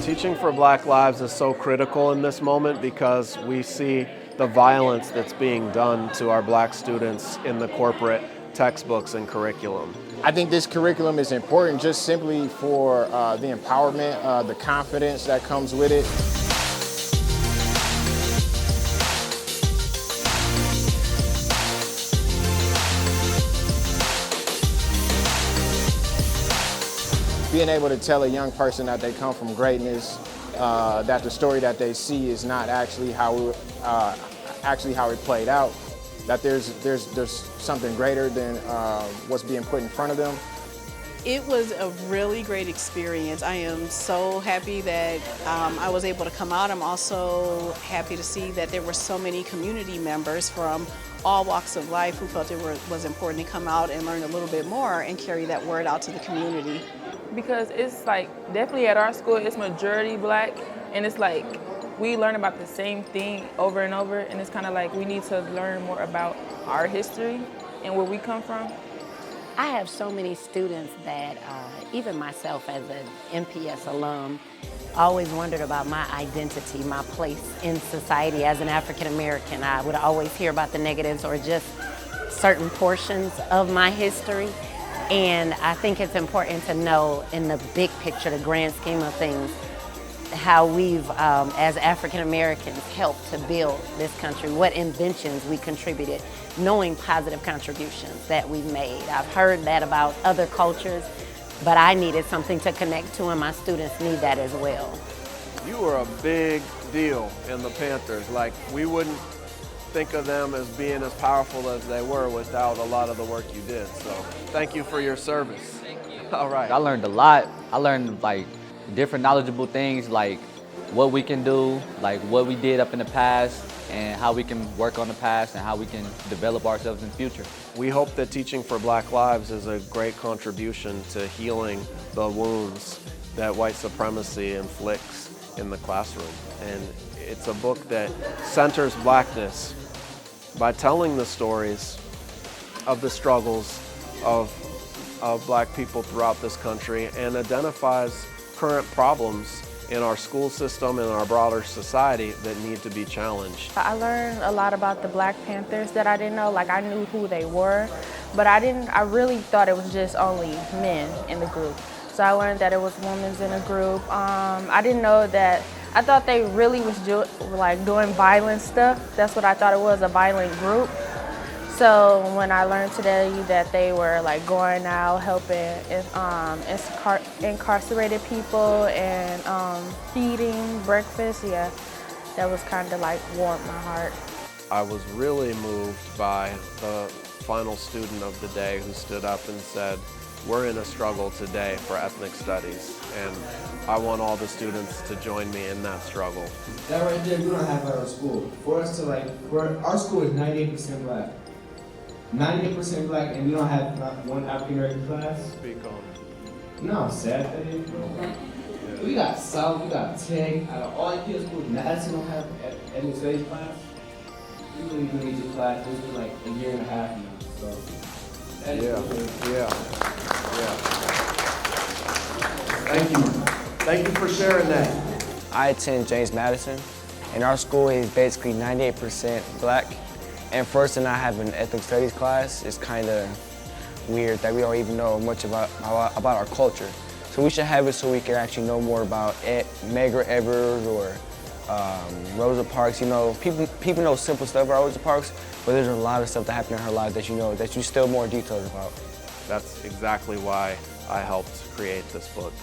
Teaching for Black Lives is so critical in this moment because we see the violence that's being done to our black students in the corporate textbooks and curriculum. I think this curriculum is important just simply for the empowerment, the confidence that comes with it. Being able to tell a young person that they come from greatness, that the story that they see is not actually how it played out, that there's something greater than what's being put in front of them. It was a really great experience. I am so happy that I was able to come out. I'm also happy to see that there were so many community members from all walks of life who felt it was important to come out and learn a little bit more and carry that word out to the community. Because it's like, definitely at our school, it's majority black, and it's like, we learn about the same thing over and over, and it's kind of like we need to learn more about our history and where we come from. I have so many students that, even myself as an MPS alum, always wondered about my identity, my place in society as an African American. I would always hear about the negatives or just certain portions of my history. And I think it's important to know in the big picture, the grand scheme of things, how we've, as African Americans, helped to build this country, what inventions we contributed, knowing positive contributions that we made. I've heard that about other cultures, but I needed something to connect to, and my students need that as well. You were a big deal in the Panthers. Like, we wouldn't think of them as being as powerful as they were without a lot of the work you did. So thank you for your service. All right. I learned a lot. I learned like different knowledgeable things, like what we can do, like what we did up in the past, and how we can work on the past and how we can develop ourselves in the future. We hope that Teaching for Black Lives is a great contribution to healing the wounds that white supremacy inflicts in the classroom. And it's a book that centers blackness by telling the stories of the struggles of black people throughout this country and identifies current problems in our school system and our broader society that need to be challenged. I learned a lot about the Black Panthers that I didn't know. Like, I knew who they were, but I really thought it was just only men in the group. So I learned that it was women in a group. I didn't know that. I thought they really was doing violent stuff. That's what I thought it was, a violent group. So when I learned today that they were like going out helping incarcerated people and feeding breakfast, yeah, that was kind of like warmed my heart. I was really moved by the final student of the day who stood up and said, "We're in a struggle today for ethnic studies, and I want all the students to join me in that struggle." That right there, we don't have at our school. For us to our school is 98% black. 98% black, and we don't have not one African American class. Speak on it. You know how sad that is, bro? Yeah. We got South, we got Tech, out of all kids schools, Madison don't have ethnic studies class. We really do need your class. It's been like a year and a half now, so. Yeah. Thank you. Thank you for sharing that. I attend James Madison, and our school is basically 98% black. And for us to not have an ethnic studies class is kind of weird that we don't even know much about our culture. So we should have it so we can actually know more about Medgar Evers or Rosa Parks. You know, people know simple stuff about Rosa Parks, but there's a lot of stuff that happened in her life that you still more details about. That's exactly why I helped create this book.